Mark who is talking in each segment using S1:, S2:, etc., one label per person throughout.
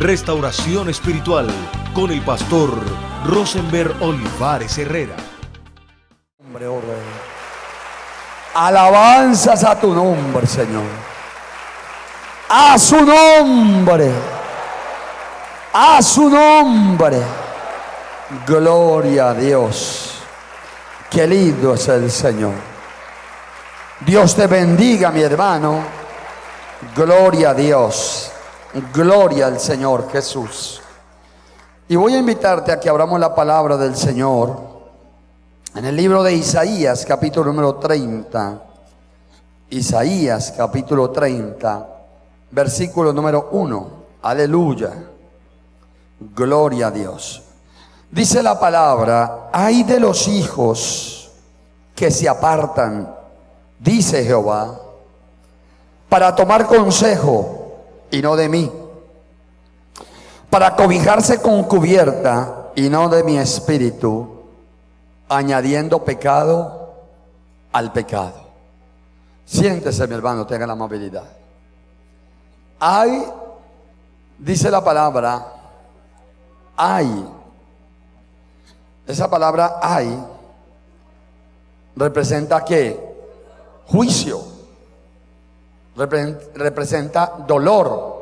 S1: Restauración Espiritual con el pastor Rosenberg Olivares Herrera.
S2: Hombre, oh Rey. Alabanzas a tu nombre, Señor. A su nombre. A su nombre. Gloria a Dios. Qué lindo es el Señor. Dios te bendiga, mi hermano. Gloria a Dios. Gloria al Señor Jesús. Y voy a invitarte a que abramos la palabra del Señor en el libro de Isaías, capítulo número 30. Isaías, capítulo 30, versículo número 1. Aleluya. Gloria a Dios. Dice la palabra: ay de los hijos que se apartan, dice Jehová, para tomar consejo y no de mí, para cobijarse con cubierta y no de mi espíritu, añadiendo pecado al pecado. Siéntese, mi hermano, tenga la amabilidad. Ay, dice la palabra, ay. Esa palabra ay representa ¿qué? Juicio. Representa dolor.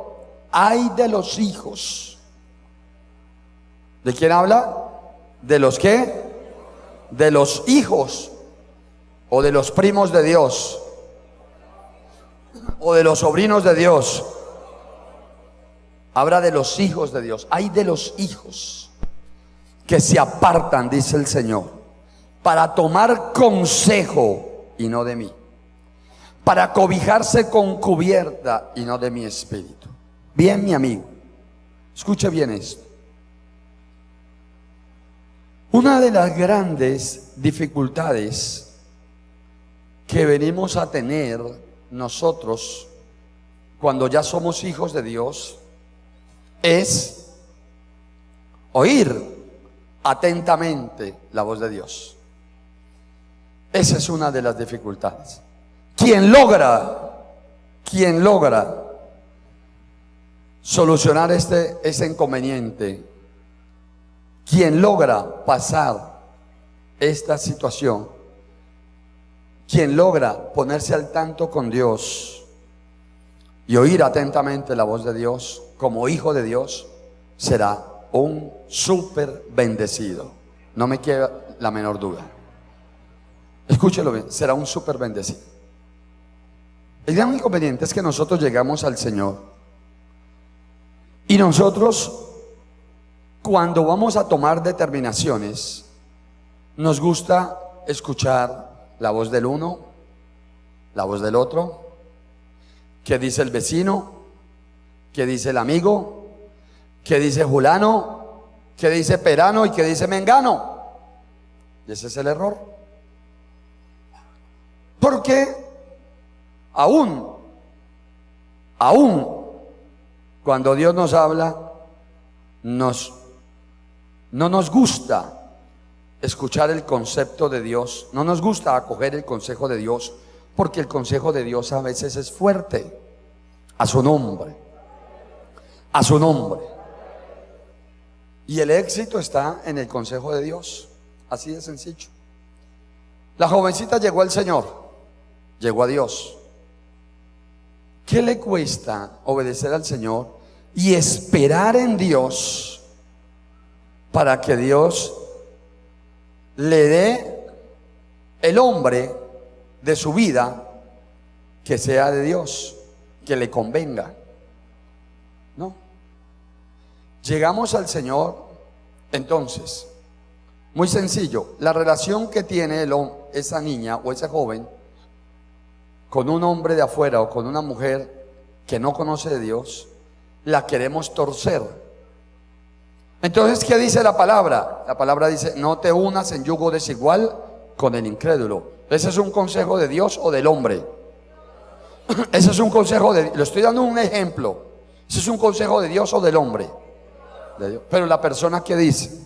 S2: Ay de los hijos. ¿De quién habla? ¿De los qué? De los hijos, o de los primos de Dios, o de los sobrinos de Dios. Habla de los hijos de Dios. Ay de los hijos que se apartan, dice el Señor, para tomar consejo y no de mí, para cobijarse con cubierta y no de mi espíritu. Bien, mi amigo, escuche bien esto. Una de las grandes dificultades que venimos a tener nosotros cuando ya somos hijos de Dios es oír atentamente la voz de Dios. Esa es una de las dificultades. Quien logra solucionar ese inconveniente, quien logra pasar esta situación, quien logra ponerse al tanto con Dios y oír atentamente la voz de Dios como hijo de Dios, será un súper bendecido. No me queda la menor duda. Escúchelo bien, será un súper bendecido. El gran inconveniente es que nosotros llegamos al Señor y nosotros, cuando vamos a tomar determinaciones, nos gusta escuchar la voz del uno, la voz del otro, qué dice el vecino, qué dice el amigo, qué dice Julano, qué dice Perano y qué dice Mengano. Y ese es el error. Porque aún cuando Dios nos habla, no nos gusta escuchar el concepto de Dios, no nos gusta acoger el consejo de Dios, porque el consejo de Dios a veces es fuerte. A su nombre, a su nombre. Y el éxito está en el consejo de Dios, así de sencillo. La jovencita llegó al Señor, llegó a Dios. ¿Qué le cuesta obedecer al Señor y esperar en Dios para que Dios le dé el hombre de su vida que sea de Dios, que le convenga? No. Llegamos al Señor, entonces, muy sencillo, la relación que tiene esa niña o ese joven con un hombre de afuera o con una mujer que no conoce de Dios, la queremos torcer. Entonces, ¿qué dice la palabra? La palabra dice: no te unas en yugo desigual con el incrédulo. ¿Ese es un consejo de Dios o del hombre? Ese es un consejo de Dios. Le estoy dando un ejemplo. ¿Ese es un consejo de Dios o del hombre? De Dios. Pero la persona que dice: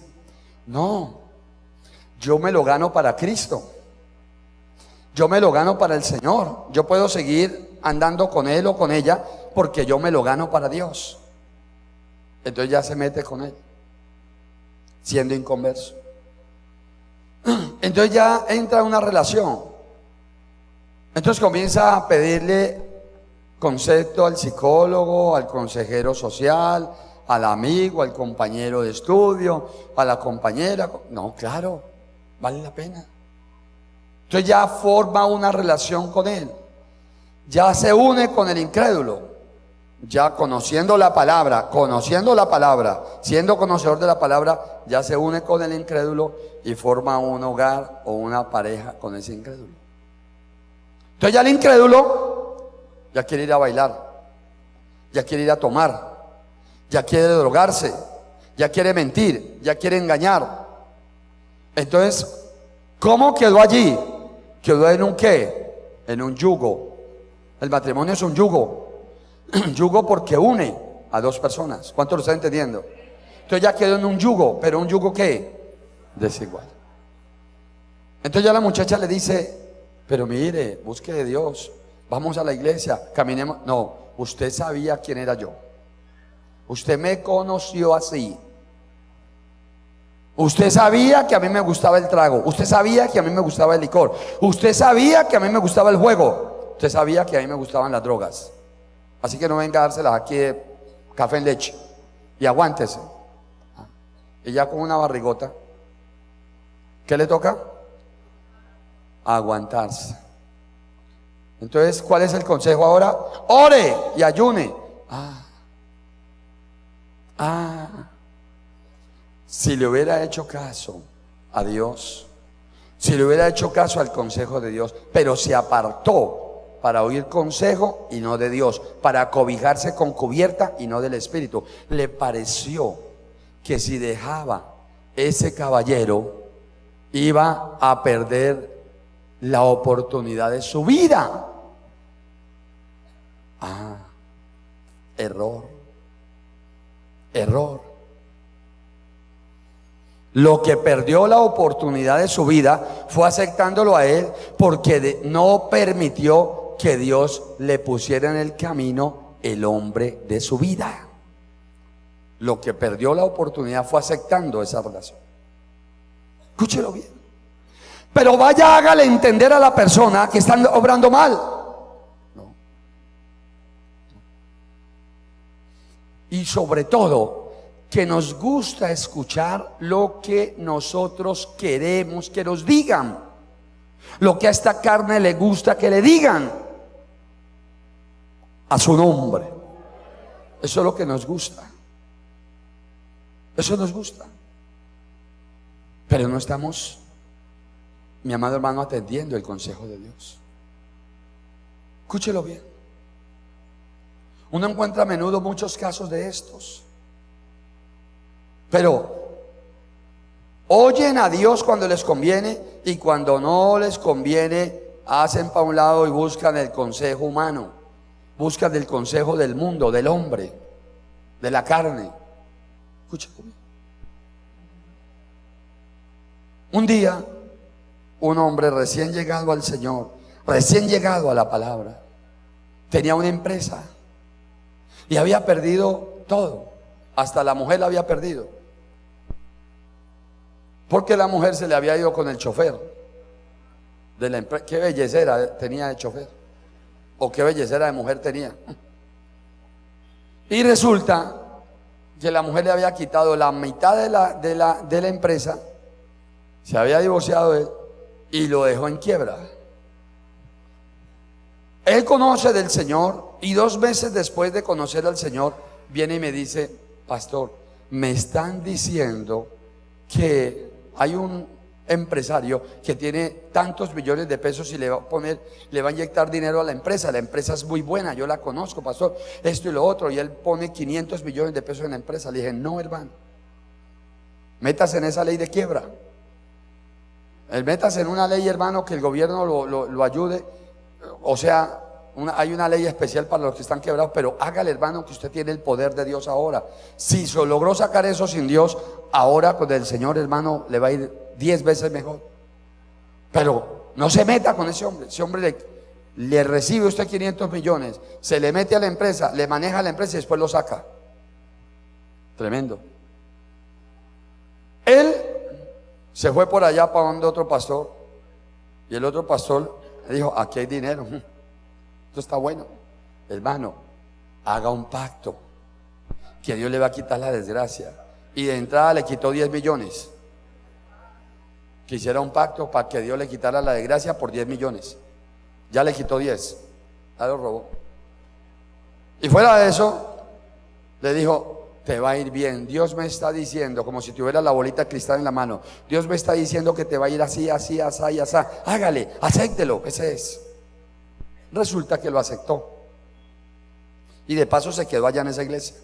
S2: no, yo me lo gano para Cristo, yo me lo gano para el Señor, yo puedo seguir andando con él o con ella porque yo me lo gano para Dios. Entonces ya se mete con él, siendo inconverso. Entonces ya entra en una relación. Entonces comienza a pedirle concepto al psicólogo, al consejero social, al amigo, al compañero de estudio, a la compañera. No, claro, vale la pena. Entonces ya forma una relación con él, ya se une con el incrédulo, ya conociendo la palabra, siendo conocedor de la palabra, ya se une con el incrédulo y forma un hogar o una pareja con ese incrédulo. Entonces ya el incrédulo ya quiere ir a bailar, ya quiere ir a tomar, ya quiere drogarse, ya quiere mentir, ya quiere engañar. Entonces, ¿cómo quedó allí? Quedó en un ¿qué? En un yugo. El matrimonio es un yugo. Yugo porque une a dos personas. ¿Cuánto lo está entendiendo? Entonces ya quedó en un yugo, pero un yugo ¿qué? Desigual. Entonces ya la muchacha le dice, pero mire, busque de Dios, vamos a la iglesia, caminemos. No, usted sabía quién era yo. Usted me conoció así. Usted sabía que a mí me gustaba el trago. Usted sabía que a mí me gustaba el licor. Usted sabía que a mí me gustaba el juego. Usted sabía que a mí me gustaban las drogas. Así que no venga a dárselas aquí de café en leche. Y aguántese. Y ya con una barrigota, ¿qué le toca? Aguantarse. Entonces, ¿cuál es el consejo ahora? Ore y ayune. Si le hubiera hecho caso a Dios, si le hubiera hecho caso al consejo de Dios, pero se apartó para oír consejo y no de Dios, para cobijarse con cubierta y no del Espíritu, le pareció que si dejaba ese caballero iba a perder la oportunidad de su vida. Error. Lo que perdió la oportunidad de su vida fue aceptándolo a él porque no permitió que Dios le pusiera en el camino el hombre de su vida. Lo que perdió la oportunidad fue aceptando esa relación. Escúchelo bien. Pero vaya, hágale entender a la persona que están obrando mal. No. Y sobre todo, que nos gusta escuchar lo que nosotros queremos que nos digan, lo que a esta carne le gusta que le digan a su nombre. Eso es lo que nos gusta. Eso nos gusta. Pero no estamos, mi amado hermano, atendiendo el consejo de Dios. Escúchelo bien. Uno encuentra a menudo muchos casos de estos. Pero oyen a Dios cuando les conviene y cuando no les conviene hacen para un lado y buscan el consejo humano, buscan el consejo del mundo, del hombre, de la carne. Escúchame. Un día, un hombre recién llegado al Señor, recién llegado a la palabra, tenía una empresa y había perdido todo. Hasta la mujer la había perdido. Porque la mujer se le había ido con el chofer de la empresa. Qué bellecera tenía de chofer. O qué bellecera de mujer tenía. Y resulta que la mujer le había quitado la mitad de la empresa. Se había divorciado de él y lo dejó en quiebra. Él conoce del Señor y 2 meses después de conocer al Señor viene y me dice: pastor, me están diciendo que hay un empresario que tiene tantos millones de pesos y le va a inyectar dinero a la empresa. La empresa es muy buena, yo la conozco, pastor, esto y lo otro, y él pone 500 millones de pesos en la empresa. Le dije: no, hermano, métase en esa ley de quiebra. Métase en una ley, hermano, que el gobierno lo ayude. O sea, hay una ley especial para los que están quebrados, pero hágale, hermano, que usted tiene el poder de Dios ahora. Si se logró sacar eso sin Dios, ahora con el Señor, hermano, le va a ir 10 veces mejor. Pero no se meta con ese hombre. Ese hombre le recibe usted 500 millones, se le mete a la empresa, le maneja la empresa y después lo saca. Tremendo. Él se fue por allá para donde otro pastor, y el otro pastor le dijo: aquí hay dinero, esto está bueno. Hermano, haga un pacto, que Dios le va a quitar la desgracia. Y de entrada le quitó 10 millones. Que hiciera un pacto para que Dios le quitara la desgracia por 10 millones. Ya le quitó 10, ya lo robó. Y fuera de eso, le dijo: te va a ir bien. Dios me está diciendo, como si tuviera la bolita de cristal en la mano, Dios me está diciendo que te va a ir así, así, así, así. Hágale, acéptelo, ese es. Resulta que lo aceptó. Y de paso se quedó allá en esa iglesia.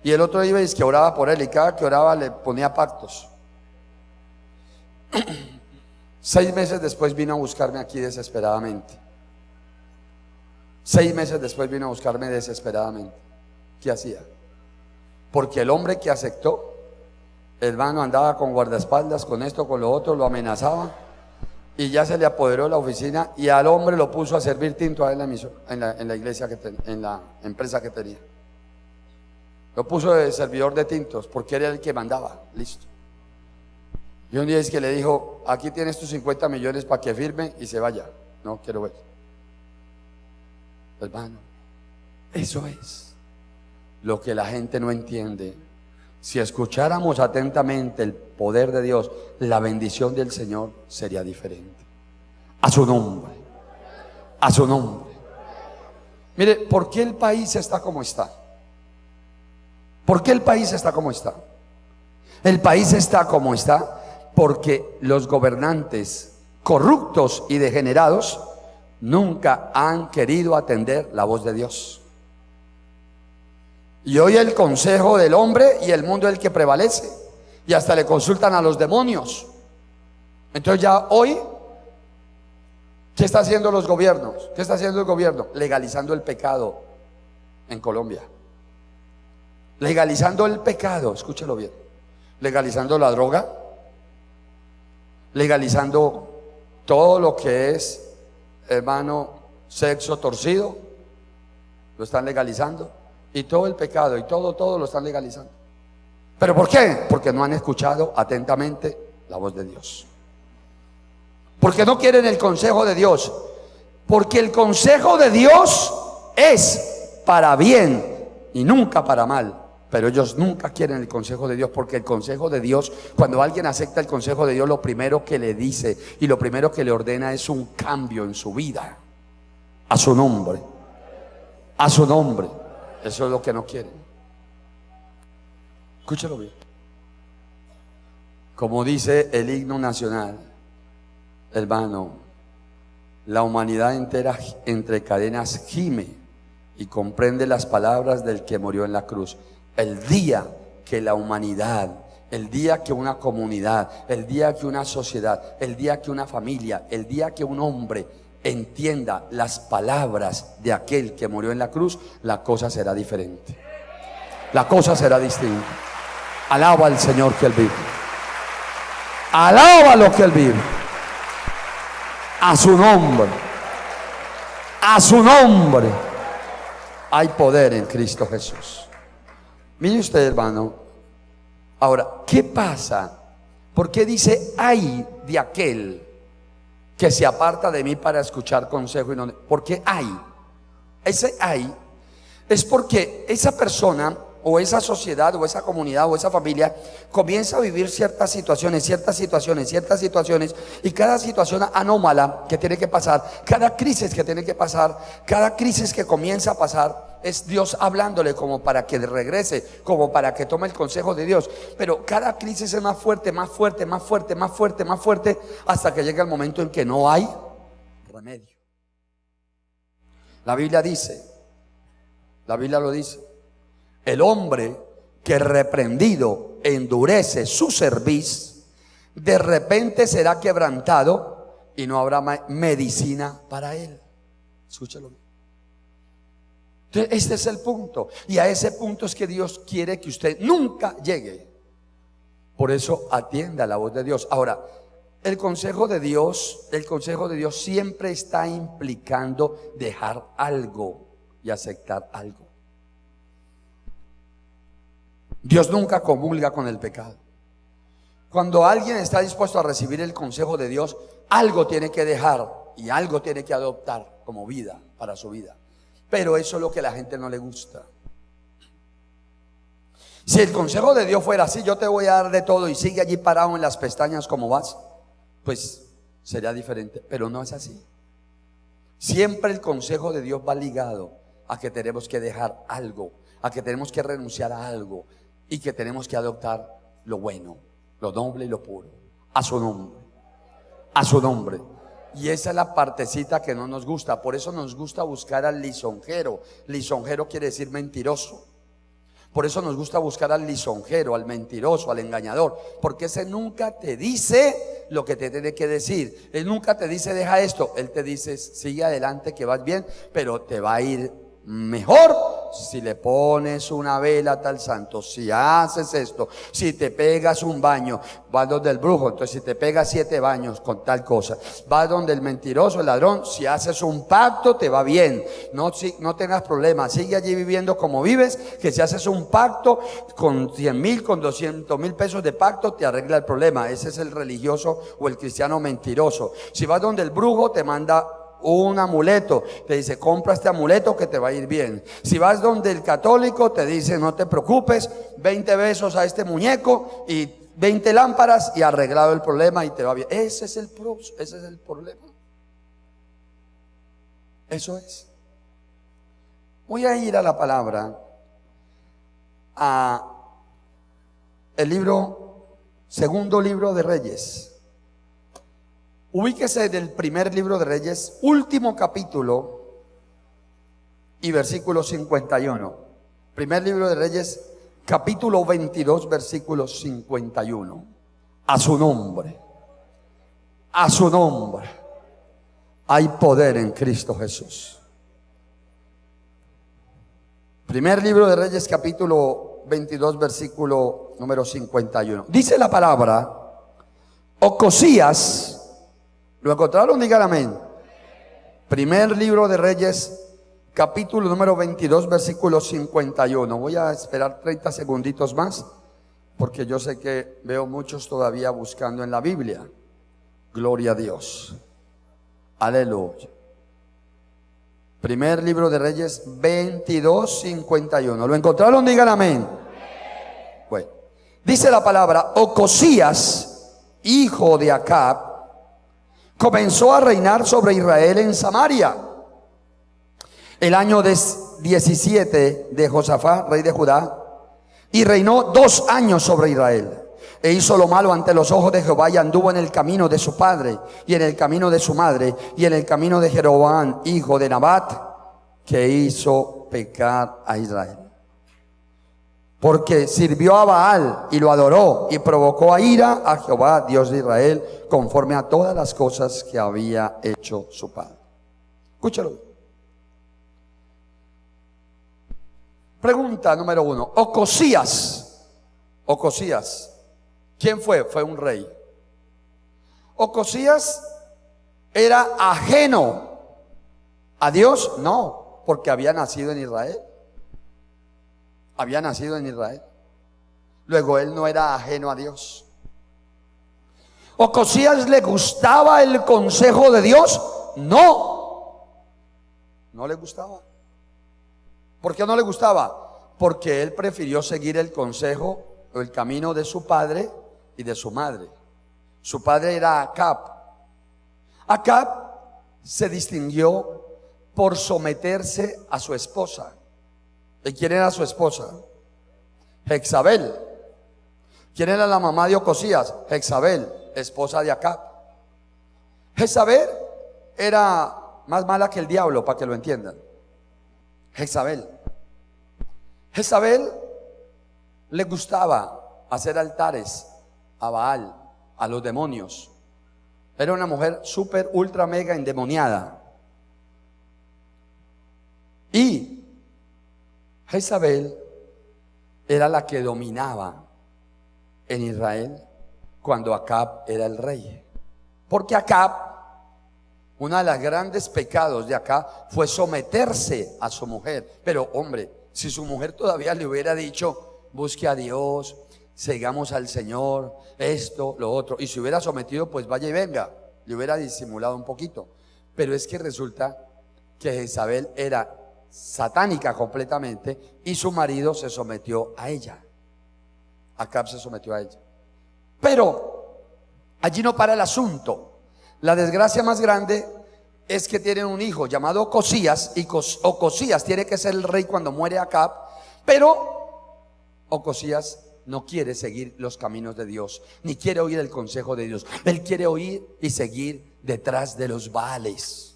S2: Y el otro iba y que oraba por él, y cada que oraba le ponía pactos. 6 meses después vino a buscarme aquí desesperadamente. 6 meses después vino a buscarme desesperadamente. ¿Qué hacía? Porque el hombre que aceptó, hermano, andaba con guardaespaldas, con esto, con lo otro, lo amenazaba, y ya se le apoderó la oficina, y al hombre lo puso a servir tinto a él en la iglesia, en la empresa que tenía. Lo puso de servidor de tintos porque era el que mandaba. Listo. Y un día es que le dijo: aquí tienes tus 50 millones para que firme y se vaya. No quiero ver. Hermano, eso es lo que la gente no entiende. Si escucháramos atentamente el poder de Dios, la bendición del Señor sería diferente. A su nombre. A su nombre. Mire, ¿por qué el país está como está? ¿Por qué el país está como está? El país está como está porque los gobernantes corruptos y degenerados nunca han querido atender la voz de Dios. Y hoy el consejo del hombre y el mundo es el que prevalece, y hasta le consultan a los demonios. Entonces ya hoy, ¿qué está haciendo los gobiernos? ¿Qué está haciendo el gobierno? Legalizando el pecado en Colombia. Legalizando el pecado, escúchelo bien. Legalizando la droga, legalizando todo lo que es, hermano, sexo torcido, lo están legalizando. Y todo el pecado y todo lo están legalizando. ¿Pero por qué? Porque no han escuchado atentamente la voz de Dios. Porque no quieren el consejo de Dios. Porque el consejo de Dios es para bien y nunca para mal. Pero ellos nunca quieren el consejo de Dios, porque el consejo de Dios, cuando alguien acepta el consejo de Dios, lo primero que le dice y lo primero que le ordena es un cambio en su vida. A su nombre. A su nombre. Eso es lo que no quieren. Escúchelo bien. Como dice el himno nacional, hermano, la humanidad entera entre cadenas gime y comprende las palabras del que murió en la cruz. El día que la humanidad, el día que una comunidad, el día que una sociedad, el día que una familia, el día que un hombre entienda las palabras de aquel que murió en la cruz, la cosa será diferente. La cosa será distinta. Alaba al Señor que Él vive. Alaba lo que Él vive. A su nombre. A su nombre. Hay poder en Cristo Jesús. Mire usted, hermano. Ahora, ¿qué pasa? ¿Por qué dice ay de aquel que se aparta de mí para escuchar consejo? Y no, ¿por qué hay? Ese hay es porque esa persona o esa sociedad o esa comunidad o esa familia comienza a vivir ciertas situaciones, y cada situación anómala que tiene que pasar, cada crisis que tiene que pasar, cada crisis que comienza a pasar, es Dios hablándole como para que regrese, como para que tome el consejo de Dios. Pero cada crisis es más fuerte, más fuerte, más fuerte, más fuerte, más fuerte, hasta que llega el momento en que no hay remedio. La Biblia dice, la Biblia lo dice: el hombre que reprendido endurece su cerviz, de repente será quebrantado y no habrá medicina para él. Escúchalo. Entonces, este es el punto, y a ese punto es que Dios quiere que usted nunca llegue. Por eso atienda la voz de Dios. Ahora, el consejo de Dios siempre está implicando dejar algo y aceptar algo. Dios nunca comulga con el pecado. Cuando alguien está dispuesto a recibir el consejo de Dios, algo tiene que dejar y algo tiene que adoptar como vida para su vida. Pero eso es lo que a la gente no le gusta. Si el consejo de Dios fuera así, yo te voy a dar de todo y sigue allí parado en las pestañas como vas, pues sería diferente, pero no es así. Siempre el consejo de Dios va ligado a que tenemos que dejar algo, a que tenemos que renunciar a algo y que tenemos que adoptar lo bueno, lo noble y lo puro, a su nombre, a su nombre. Y esa es la partecita que no nos gusta. Por eso nos gusta buscar al lisonjero. Lisonjero quiere decir mentiroso. Por eso nos gusta buscar al lisonjero, al mentiroso, al engañador, porque ese nunca te dice lo que te tiene que decir. Él nunca te dice deja esto. Él te dice sigue adelante que vas bien, pero te va a ir mejor si le pones una vela a tal santo, si haces esto, si te pegas un baño, vas donde el brujo, entonces si te pegas 7 baños con tal cosa, vas donde el mentiroso, el ladrón, si haces un pacto te va bien, no tengas problemas, sigue allí viviendo como vives, que si haces un pacto con 100,000, con 200,000 pesos de pacto te arregla el problema. Ese es el religioso o el cristiano mentiroso. Si vas donde el brujo te manda un amuleto, te dice compra este amuleto que te va a ir bien. Si vas donde el católico te dice no te preocupes, 20 besos a este muñeco y 20 lámparas y arreglado el problema y te va bien. Ese es el problema. Eso es. Voy a ir a la palabra, a el segundo libro de Reyes. Ubíquese del primer libro de Reyes, último capítulo y versículo 51. Primer libro de Reyes, capítulo 22, versículo 51. A su nombre hay poder en Cristo Jesús. Primer libro de Reyes, capítulo 22, versículo número 51. Dice la palabra: Ocosías. ¿Lo encontraron? Digan amén. Primer libro de Reyes, capítulo número 22, versículo 51. Voy a esperar 30 segunditos más, porque yo sé que veo muchos todavía buscando en la Biblia. Gloria a Dios. Aleluya. Primer libro de Reyes, 22, 51. ¿Lo encontraron? Digan amén. Bueno, dice la palabra: Ocosías, hijo de Acab, comenzó a reinar sobre Israel en Samaria el año 17 de Josafat, rey de Judá, y reinó 2 años sobre Israel. E hizo lo malo ante los ojos de Jehová, y anduvo en el camino de su padre, y en el camino de su madre, y en el camino de Jeroboam, hijo de Nabat, que hizo pecar a Israel. Porque sirvió a Baal y lo adoró, y provocó a ira a Jehová, Dios de Israel, conforme a todas las cosas que había hecho su padre. Escúchalo. Pregunta número 1. Ocosías, ¿quién fue? Fue un rey. ¿Ocosías era ajeno a Dios? No, porque había nacido en Israel. Había nacido en Israel. Luego él no era ajeno a Dios. ¿Ocosías le gustaba el consejo de Dios? No, no le gustaba. ¿Por qué no le gustaba? Porque él prefirió seguir el consejo o el camino de su padre y de su madre. Su padre era Acab. Acab se distinguió por someterse a su esposa. ¿Y quién era su esposa? Jezabel. ¿Quién era la mamá de Ocosías? Jezabel, esposa de Acab. Jezabel era más mala que el diablo, para que lo entiendan. Jezabel le gustaba hacer altares a Baal, a los demonios. Era una mujer súper, ultra, mega endemoniada. Y Jezabel era la que dominaba en Israel cuando Acab era el rey. Porque Acab, uno de los grandes pecados de Acab fue someterse a su mujer. Pero hombre, si su mujer todavía le hubiera dicho busque a Dios, sigamos al Señor, esto, lo otro. Y si hubiera sometido, pues vaya y venga, le hubiera disimulado un poquito. Pero es que resulta que Jezabel era satánica completamente y su marido se sometió a ella. Acab se sometió a ella. Pero allí no para el asunto. La desgracia más grande es que tienen un hijo llamado Ocosías, y Ocosías tiene que ser el rey cuando muere Acab, pero Ocosías no quiere seguir los caminos de Dios, ni quiere oír el consejo de Dios. Él quiere oír y seguir detrás de los Baales.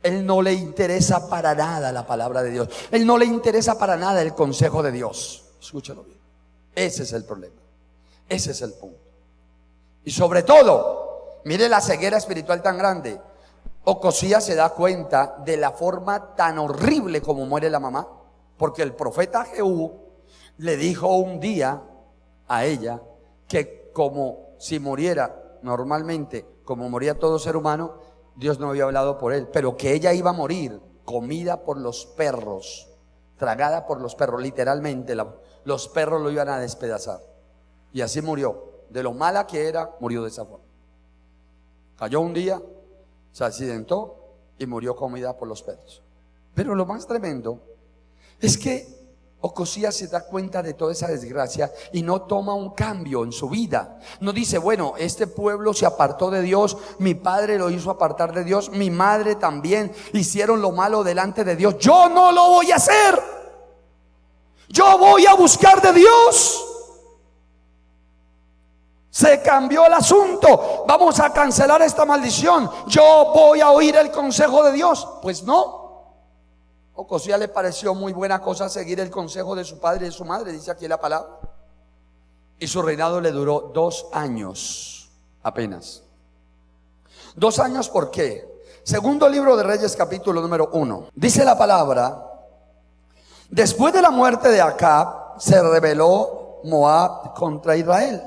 S2: Él no le interesa para nada la palabra de Dios. Él no le interesa para nada el consejo de Dios. Escúchalo bien. Ese es el problema. Ese es el punto. Y sobre todo, mire la ceguera espiritual tan grande. Ocosías se da cuenta de la forma tan horrible como muere la mamá, porque el profeta Jehú le dijo un día a ella que como si muriera normalmente, como moría todo ser humano, Dios no había hablado por él, pero que ella iba a morir comida por los perros, tragada por los perros, literalmente los perros lo iban a despedazar. Y así murió. De lo mala que era, murió de esa forma. Cayó un día, se accidentó y murió comida por los perros. Pero lo más tremendo es que Ocosías se da cuenta de toda esa desgracia y no toma un cambio en su vida. No dice, bueno, este pueblo se apartó de Dios, mi padre lo hizo apartar de Dios, mi madre también hicieron lo malo delante de Dios. Yo no lo voy a hacer. Yo voy a buscar de Dios. Se cambió el asunto. Vamos a cancelar esta maldición. Yo voy a oír el consejo de Dios. Pues no. Ocosías le pareció muy buena cosa seguir el consejo de su padre y de su madre, dice aquí la palabra. Y su reinado le duró 2 años apenas. 2 años, ¿por qué? Segundo libro de Reyes, capítulo número 1. Dice la palabra: después de la muerte de Acab, se rebeló Moab contra Israel.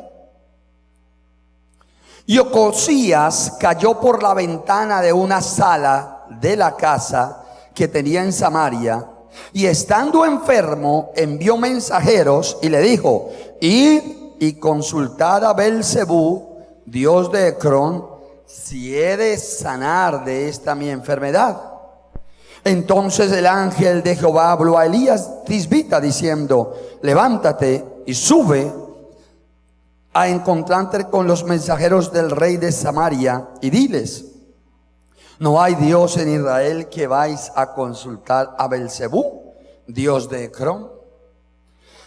S2: Y Ocosías cayó por la ventana de una sala de la casa que tenía en Samaria, y estando enfermo envió mensajeros y le dijo: id y consultad a Belzebú, dios de Ecrón, si he de sanar de esta mi enfermedad. Entonces el ángel de Jehová habló a Elías Tisbita diciendo: levántate y sube a encontrarte con los mensajeros del rey de Samaria y diles: no hay Dios en Israel que vais a consultar a Belzebú, dios de Ecrón.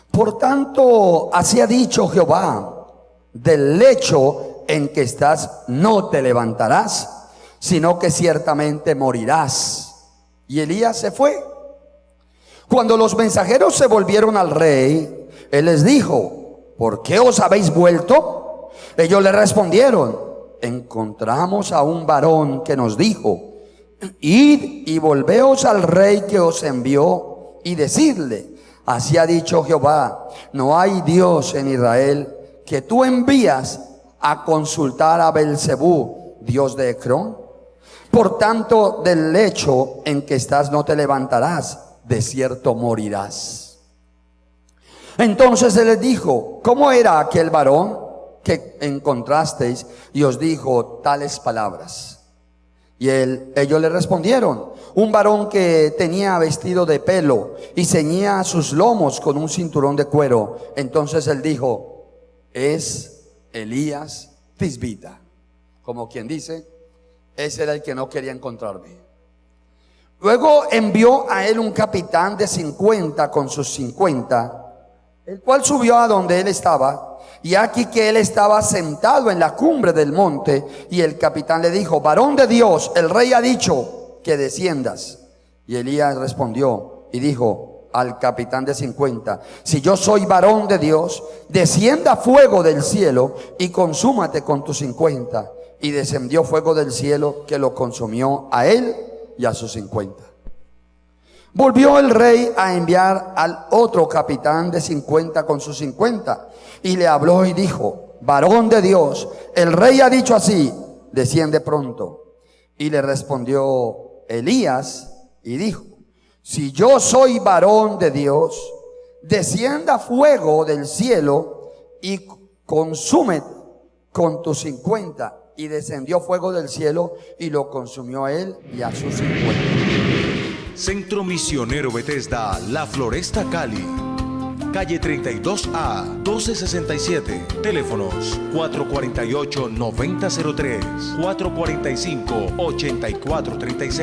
S2: Por tanto, así ha dicho Jehová: del lecho en que estás no te levantarás, sino que ciertamente morirás. Y Elías se fue. Cuando los mensajeros se volvieron al rey, él les dijo: ¿por qué os habéis vuelto? Ellos le respondieron: encontramos a un varón que nos dijo: id y volveos al rey que os envió y decidle: así ha dicho Jehová, no hay Dios en Israel que tú envías a consultar a Belzebú, dios de Ecrón. Por tanto, del lecho en que estás no te levantarás, de cierto morirás. Entonces él les dijo: ¿cómo era aquel varón que encontrasteis y os dijo tales palabras? Y ellos le respondieron: un varón que tenía vestido de pelo y ceñía sus lomos con un cinturón de cuero. Entonces él dijo: es Elías Tisbita. Como quien dice, ese era el que no quería encontrarme. Luego envió a él un capitán de 50 con sus 50, el cual subió a donde él estaba. Y aquí que él estaba sentado en la cumbre del monte, y el capitán le dijo: varón de Dios, el rey ha dicho que desciendas. Y Elías respondió y dijo al capitán de 50: si yo soy varón de Dios, descienda fuego del cielo y consúmate con tus 50. Y descendió fuego del cielo que lo consumió a él y a sus 50. Volvió el rey a enviar al otro capitán de 50 con sus 50, y le habló y dijo: varón de Dios, el rey ha dicho así, desciende pronto. Y le respondió Elías y dijo: si yo soy varón de Dios, descienda fuego del cielo y consume con tus 50. Y descendió fuego del cielo y lo consumió a él y a sus 50.
S1: Centro Misionero Bethesda, La Floresta, Cali. Calle 32A, 1267. Teléfonos 448-9003, 445-8436.